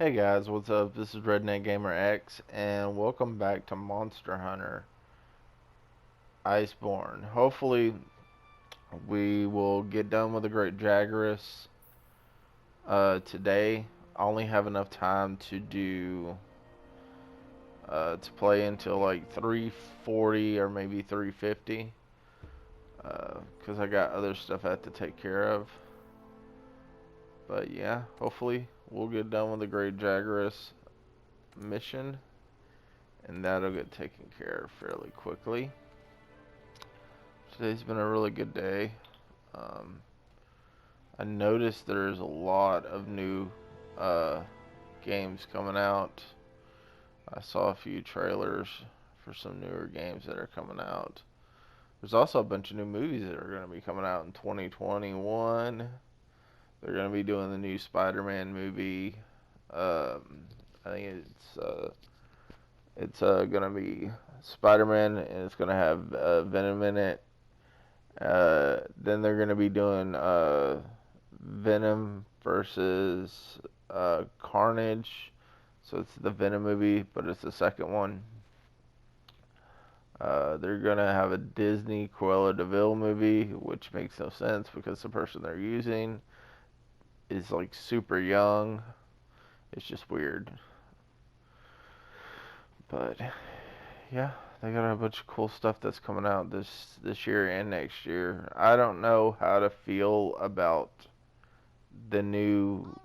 Hey guys, what's up? This is redx-c and welcome back to Monster Hunter Iceborne. Hopefully we will get done with the Great Jaguarus today. I only have enough time to do to play until like 3:40 or maybe 3:50 because I got other stuff I have to take care of. But yeah, hopefully we'll get done with the Great Jaguarus mission and that'll get taken care of fairly quickly. Today's been a really good day. Um, I noticed there's a lot of new games coming out. I saw a few trailers for some newer games that are coming out. There's also a bunch of new movies that are going to be coming out in 2021. They're going to be doing the new Spider-Man movie. I think it's going to be Spider-Man, and it's going to have Venom in it. Then they're going to be doing Venom versus Carnage. So it's the Venom movie, but it's the second one. They're going to have a Disney Cruella de Vil movie, which makes no sense because the person they're using is like super young. It's just weird. But yeah, they got a bunch of cool stuff that's coming out this year and next year. I don't know how to feel about the new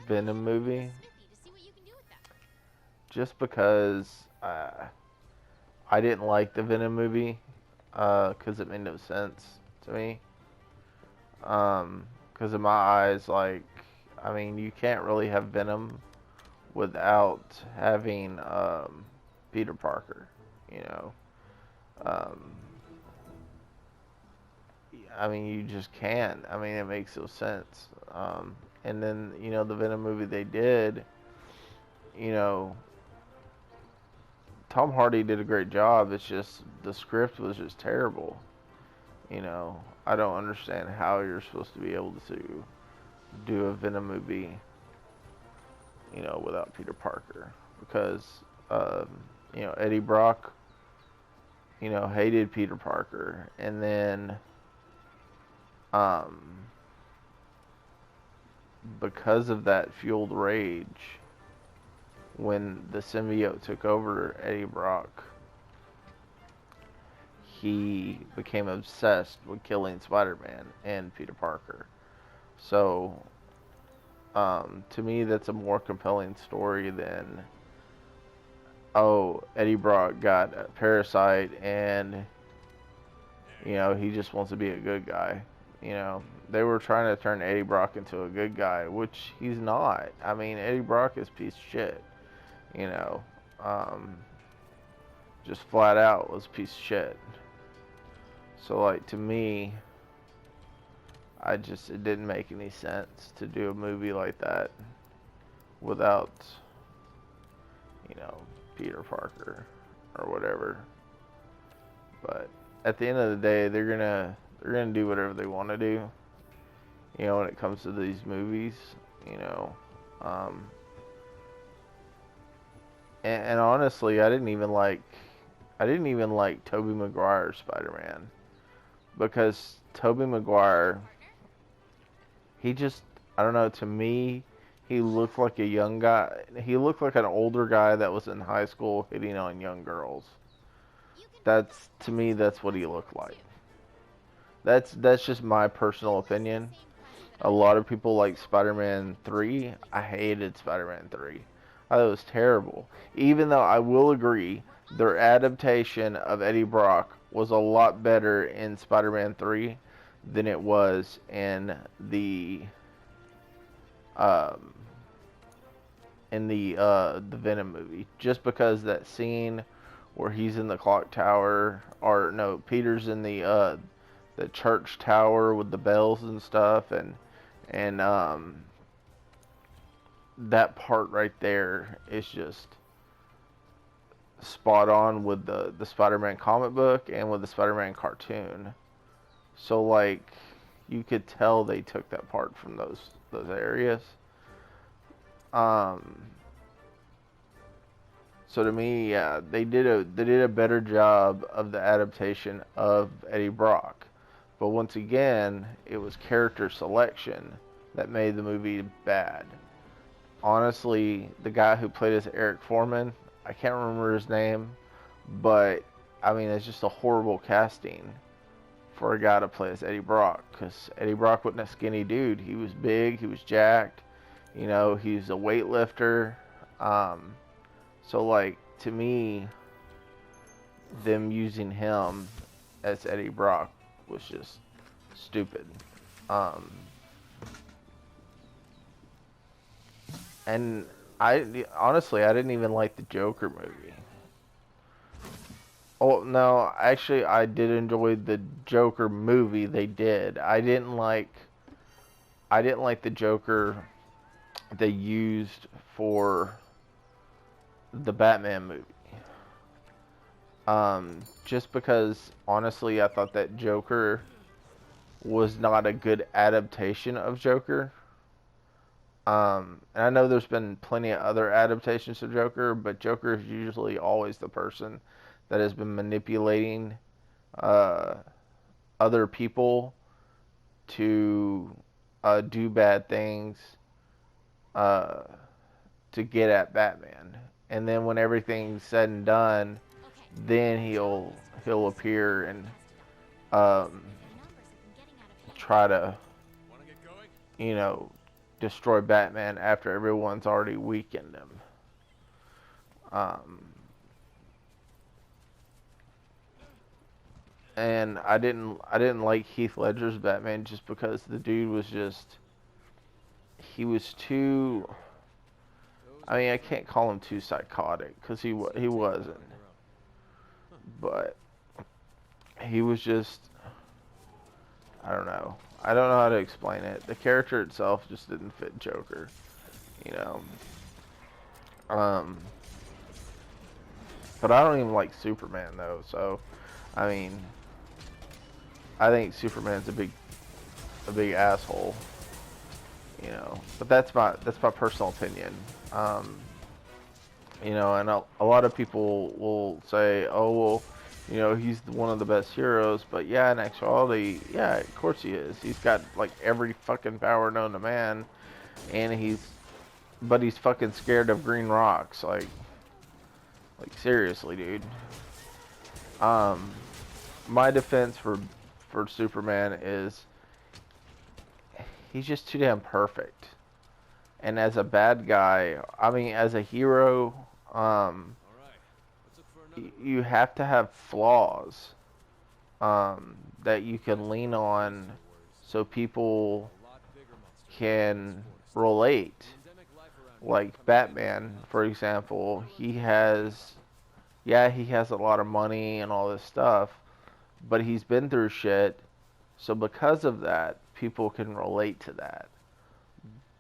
Venom movie, just because I didn't like the Venom movie because it made no sense to me. Because in my eyes, like, I mean, you can't really have Venom without having Peter Parker, you know. Um, I mean, you just can't. I mean, it makes no sense. And then, you know, the Venom movie they did, you know, Tom Hardy did a great job. It's just the script was just terrible. You know, I don't understand how you're supposed to be able to do a Venom movie, you know, without Peter Parker, because you know, Eddie Brock, you know, hated Peter Parker, and then because of that fueled rage when the symbiote took over Eddie Brock, he became obsessed with killing Spider-Man and Peter Parker. So to me, that's a more compelling story than, oh, Eddie Brock got a parasite and, you know, he just wants to be a good guy. You know, they were trying to turn Eddie Brock into a good guy, which he's not. I mean, Eddie Brock is a piece of shit. You know, just flat out was a piece of shit. So, like, to me, it didn't make any sense to do a movie like that without, you know, Peter Parker or whatever. But at the end of the day, they're gonna do whatever they want to do. You know, when it comes to these movies, you know, and honestly, I didn't even like Tobey Maguire's Spider-Man, because Tobey Maguire, he just, I don't know, to me, he looked like a young guy. He looked like an older guy that was in high school hitting on young girls. To me, that's what he looked like. That's just my personal opinion. A lot of people like Spider-Man 3. I hated Spider-Man 3. I thought it was terrible. Even though I will agree, their adaptation of Eddie Brock was a lot better in Spider-Man 3 than it was in the Venom movie. Just because that scene where he's in the clock tower, or no, Peter's in the church tower with the bells and stuff, and that part right there is just spot on with the Spider-Man comic book and with the Spider-Man cartoon. So, like, you could tell they took that part from those areas. Um, so to me, yeah, they did a better job of the adaptation of Eddie Brock. But once again, it was character selection that made the movie bad. Honestly, the guy who played as Eric Foreman, I can't remember his name, but I mean, it's just a horrible casting for a guy to play as Eddie Brock, because Eddie Brock wasn't a skinny dude. He was big, he was jacked, you know, he's a weightlifter. Um, so, like, to me, them using him as Eddie Brock was just stupid. Um, and I honestly, I didn't even like the Joker movie. Oh no, actually, I did enjoy the Joker movie. They did. I didn't like the Joker they used for the Batman movie. Just because honestly, I thought that Joker was not a good adaptation of Joker. And I know there's been plenty of other adaptations of Joker, but Joker is usually always the person that has been manipulating uh, other people to do bad things uh, to get at Batman. And then when everything's said and done, then he'll appear and um, try to, you know, destroy Batman after everyone's already weakened him. Um, and I didn't like Heath Ledger's Batman just because the dude was just he was too. I mean, I can't call him too psychotic because he wasn't, but he was just I don't know. I don't know how to explain it. The character itself just didn't fit Joker, you know. Um, but I don't even like Superman though. So, I mean, I think Superman's a big asshole, you know. But that's my personal opinion. Um, you know, and a lot of people will say, "Oh, well, you know, he's one of the best heroes." But yeah, in actuality, yeah, of course he is. He's got like every fucking power known to man, and but he's fucking scared of green rocks. Like seriously, dude. Um, my defense for Superman is he's just too damn perfect. And as a bad guy, I mean, as a hero, um, you have to have flaws that you can lean on so people can relate. Like Batman, for example, he has a lot of money and all this stuff, but he's been through shit, so because of that, people can relate to that.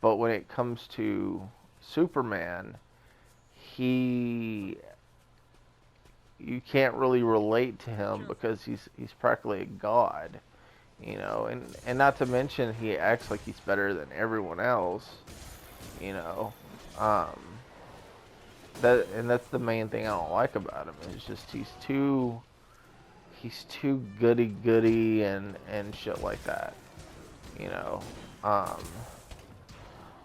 But when it comes to Superman, he you can't really relate to him because he's practically a god, you know, and not to mention he acts like he's better than everyone else, you know. Um, that's the main thing I don't like about him. It's just he's too goody goody and shit like that, you know. Um,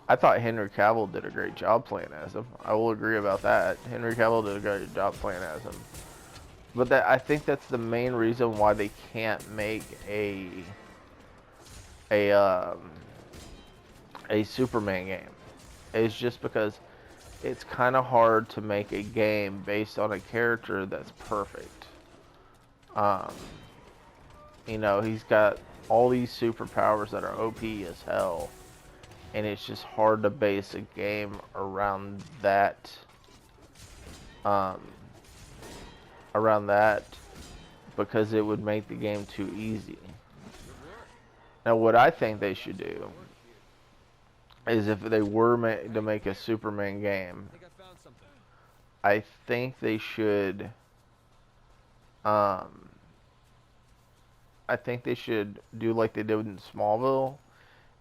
I thought Henry Cavill did a great job playing as him. I will agree about that. Henry Cavill did a great job playing as him. But I think that's the main reason why they can't make a um, a Superman game. It's just because it's kind of hard to make a game based on a character that's perfect. Um, you know, he's got all these superpowers that are OP as hell, and it's just hard to base a game around that. Um, around that because it would make the game too easy. Now, what I think they should do is if they were to make a Superman game, I think they should. Um, I think they should do like they did in Smallville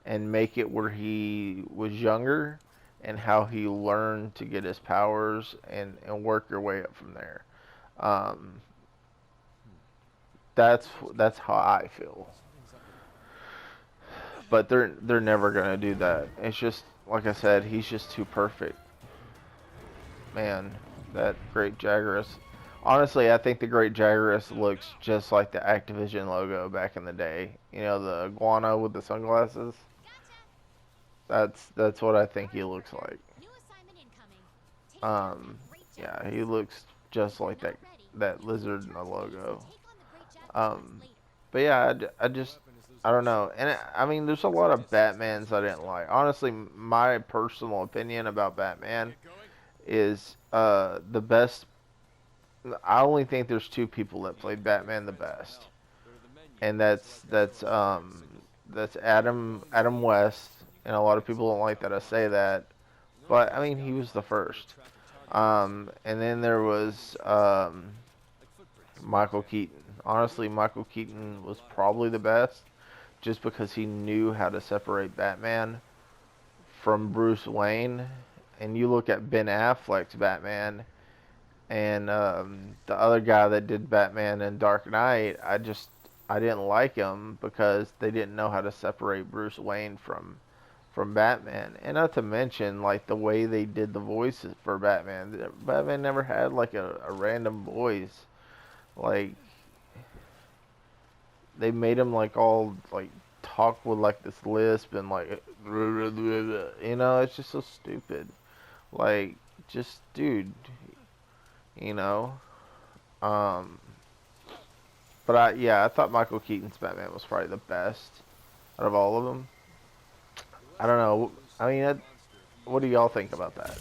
and make it where he was younger and how he learned to get his powers and work your way up from there. Um, that's how I feel. But they're never gonna do that. It's just like I said, he's just too perfect. Man, that Great Jaggerus. Honestly, I think the Great Jaggerus looks just like the Activision logo back in the day. You know, the iguana with the sunglasses. That's what I think he looks like. Um, yeah, he looks just like that lizard in the logo. Um, but yeah, I don't know. And I mean, there's a lot of Batmans I didn't like. Honestly, my personal opinion about Batman is the best. I only think there's two people that played Batman the best, and that's Adam West, and a lot of people don't like that I say that, but I mean he was the first. And then there was Michael Keaton. Honestly, Michael Keaton was probably the best, just because he knew how to separate Batman from Bruce Wayne. And you look at Ben Affleck's Batman and the other guy that did Batman in Dark Knight, I didn't like him because they didn't know how to separate Bruce Wayne from Batman, and not to mention like the way they did the voices for Batman. Batman never had like a random voice. Like they made him like all like talk with like this lisp and like you know, it's just so stupid. Like just dude, you know. Um, but I thought Michael Keaton's Batman was probably the best out of all of them. I don't know. I mean, what do y'all think about that?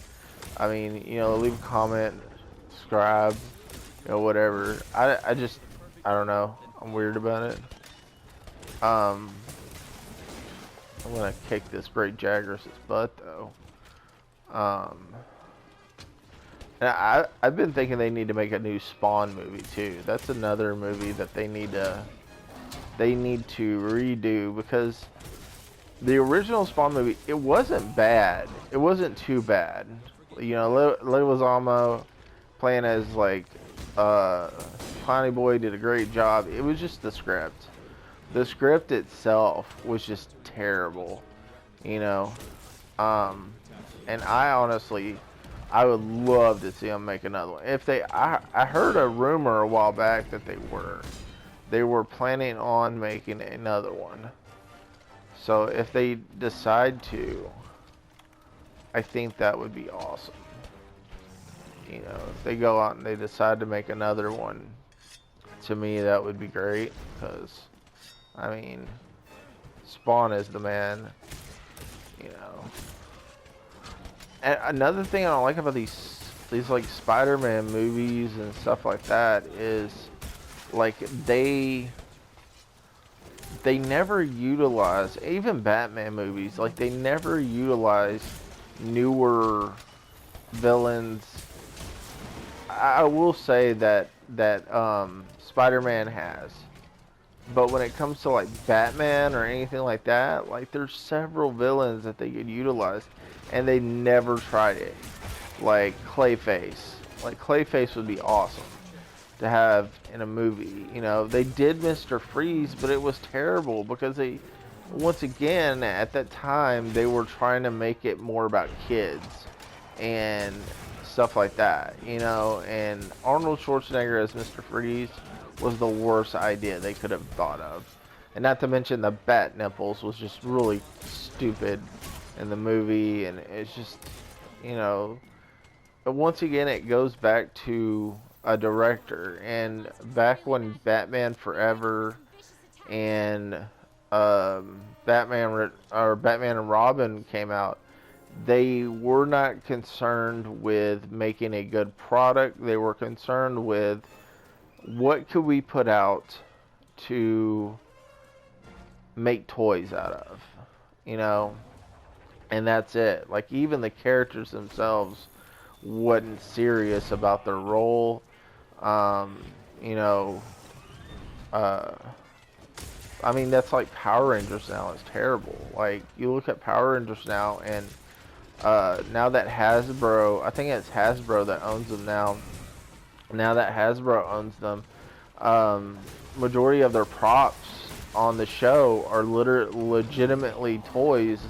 I mean, you know, leave a comment, subscribe, you know, whatever. I don't know. I'm weird about it. Um, I'm gonna kick this Great Jagger's butt though. Um, and I've been thinking they need to make a new Spawn movie too. That's another movie that they need to redo because the original Spawn movie, it wasn't bad. It wasn't too bad. You know, Leguizamo playing as like Clowny Boy did a great job. It was just the script. The script itself was just terrible. You know, and I would love to see them make another one. If I heard a rumor a while back that they were planning on making another one. So if they decide to, I think that would be awesome. You know, if they go out and they decide to make another one, to me that would be great. Because, I mean, Spawn is the man. You know. And another thing I don't like about these like Spider-Man movies and stuff like that is, like they never utilize, even Batman movies, like they never utilize newer villains. I will say that Spider-Man has, but when it comes to like Batman or anything like that, like there's several villains that they could utilize, and they never tried it. Like Clayface, like Clayface would be awesome to have in a movie. You know, they did Mr. Freeze, but it was terrible because they, once again, at that time, they were trying to make it more about kids and stuff like that, you know, and Arnold Schwarzenegger as Mr. Freeze was the worst idea they could have thought of. And not to mention the bat nipples was just really stupid in the movie, and it's just, you know, but once again, it goes back to a director. And back when Batman Forever and Batman and Robin came out, they were not concerned with making a good product. They were concerned with what could we put out to make toys out of, you know, and that's it. Like even the characters themselves wasn't serious about their role. You know, uh, I mean, that's like Power Rangers now. It's terrible. Like, you look at Power Rangers now, and Now that Hasbro, I think it's Hasbro that owns them now. Now that Hasbro owns them, um, majority of their props on the show are legitimately toys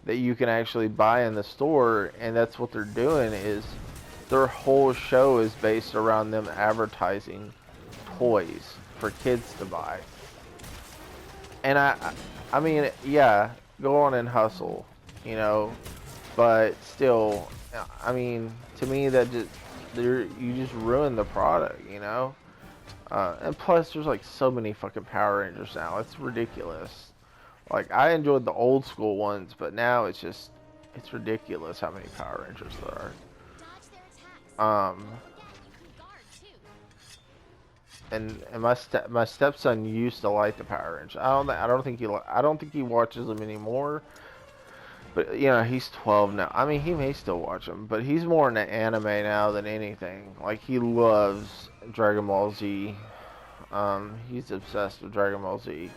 that you can actually buy in the store, and that's what they're doing. Is their whole show is based around them advertising toys for kids to buy. And I mean, yeah, go on and hustle, you know, but still, I mean, to me that just you just ruin the product, you know. And plus, there's like so many fucking Power Rangers now. It's ridiculous. Like I enjoyed the old school ones, but now it's ridiculous how many Power Rangers there are. And my stepson used to like the Power Rangers. I don't think he watches them anymore. But you know, he's 12 now. I mean, he may still watch them, but he's more into anime now than anything. Like he loves Dragon Ball Z. He's obsessed with Dragon Ball Z,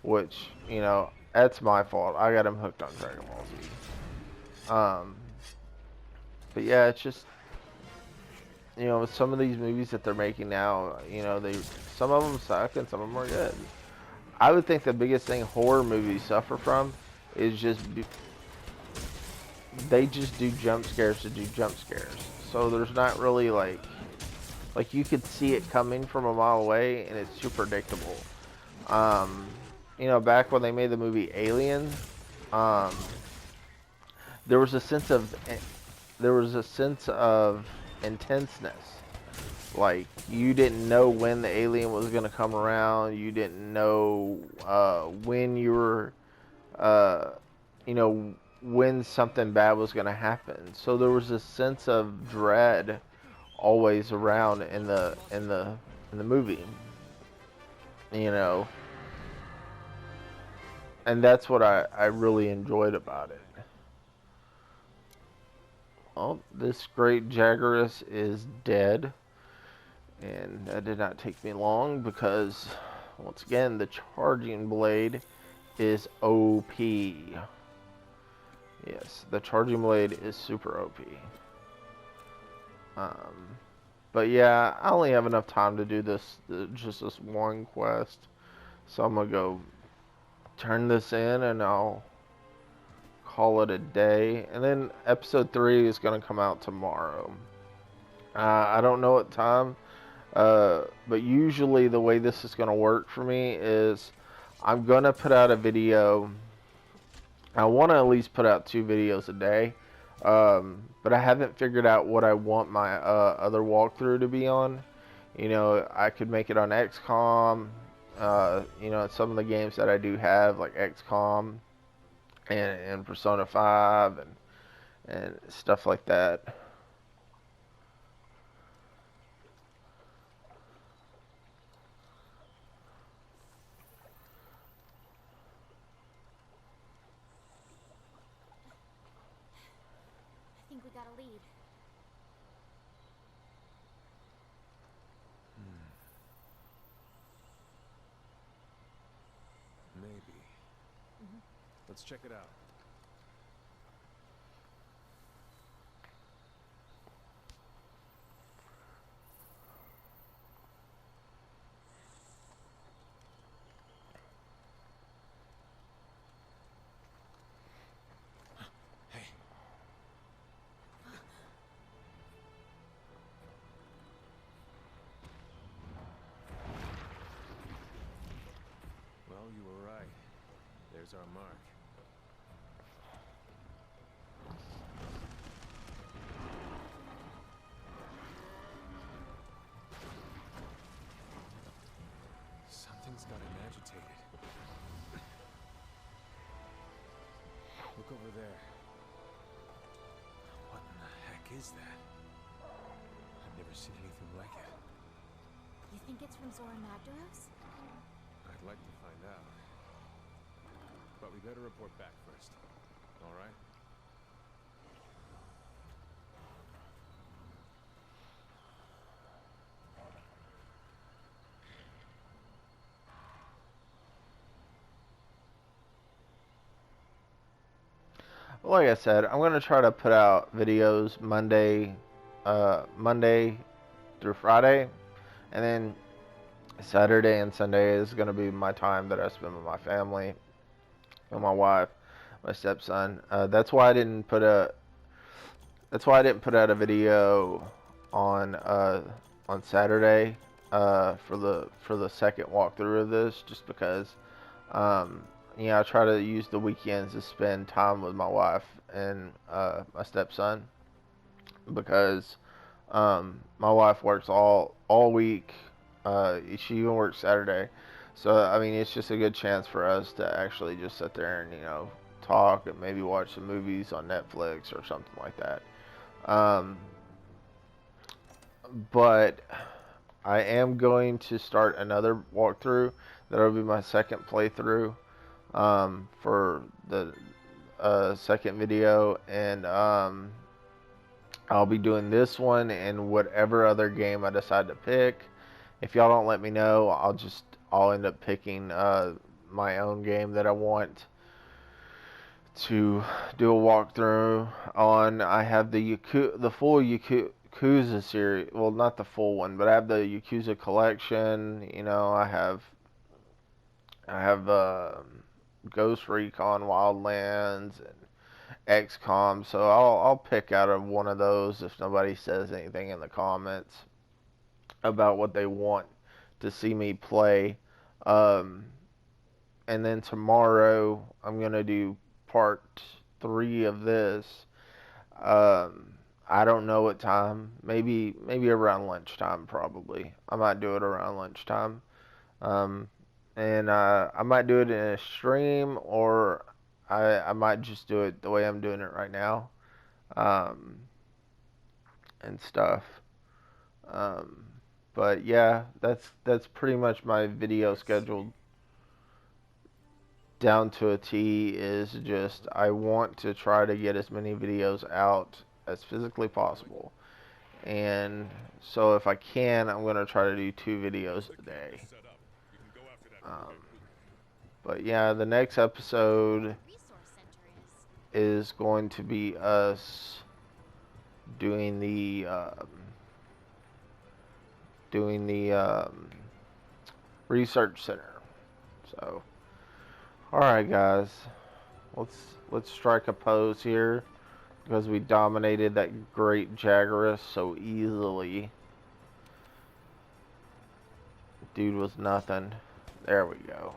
which, you know, that's my fault. I got him hooked on Dragon Ball Z. But yeah, it's just, you know, with some of these movies that they're making now, you know, some of them suck and some of them are good. I would think the biggest thing horror movies suffer from is they just do jump scares to do jump scares. So there's not really like you could see it coming from a mile away, and it's too predictable. You know, back when they made the movie Alien, um, there was a sense of intenseness. Like you didn't know when the alien was gonna come around. You didn't know when you were, you know, when something bad was gonna happen. So there was a sense of dread always around in the movie. You know, and that's what I really enjoyed about it. Well, this great Jaguarus is dead, and that did not take me long because, once again, the charging blade is OP. Yes, the charging blade is super OP. But yeah, I only have enough time to do just this one quest, so I'm gonna go turn this in, and I'll call it a day. And then episode 3 is gonna come out tomorrow. I don't know what time, but usually the way this is gonna work for me is I'm gonna put out a video. I want to at least put out 2 videos a day, but I haven't figured out what I want my other walkthrough to be on. You know, I could make it on XCOM. You know, some of the games that I do have, like XCOM and Persona 5 and stuff like that. I think we got a lead. Maybe. Let's check it out. Hey. Well, you were right. There's our mark. Something's got him agitated. Look over there. What in the heck is that? I've never seen anything like it. You think it's from Zora Magdaros? I'd like to find out. But we better report back first. All right? like I said, I'm gonna try to put out videos Monday through Friday, and then Saturday and Sunday is gonna be my time that I spend with my family, with my wife, my stepson. That's why I didn't put out a video on Saturday for the second walkthrough of this, just because um, I try to use the weekends to spend time with my wife and my stepson, because my wife works all week. She even works Saturday, so I mean it's just a good chance for us to actually just sit there and talk and maybe watch some movies on Netflix or something like that. Um, but I am going to start another walkthrough. That'll be my second playthrough for the second video, and I'll be doing this one and whatever other game I decide to pick. If y'all don't let me know, I'll end up picking my own game that I want to do a walkthrough on. I have the full Yakuza series. Well, not the full one, but I have the Yakuza collection. I have Ghost Recon Wildlands and XCOM. So I'll pick out of one of those if nobody says anything in the comments about what they want to see me play. Um, and then tomorrow I'm gonna do part 3 of this. I don't know what time. Maybe around lunchtime. Probably I might do it around lunchtime. Um, and I might do it in a stream, or I might just do it the way I'm doing it right now, um, and stuff. Um, but yeah, that's pretty much my video schedule down to a T. Is just I want to try to get as many videos out as physically possible, and so if I can, I'm gonna try to do 2 videos a day. Um, but yeah, the next episode is going to be us doing the research center. So, all right, guys, let's strike a pose here, because we dominated that great Jaggerus so easily. Dude was nothing. There we go.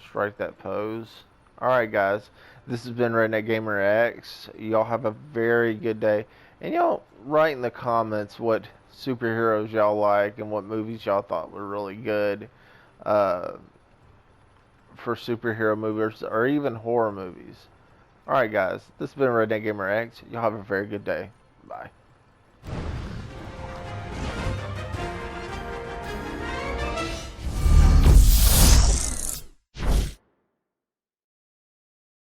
Strike that pose. Alright, guys. This has been Redneck Gamer X. Y'all have a very good day. And y'all write in the comments what superheroes y'all like and what movies y'all thought were really good for superhero movies or even horror movies. Alright, guys. This has been Redneck Gamer X. Y'all have a very good day. Bye.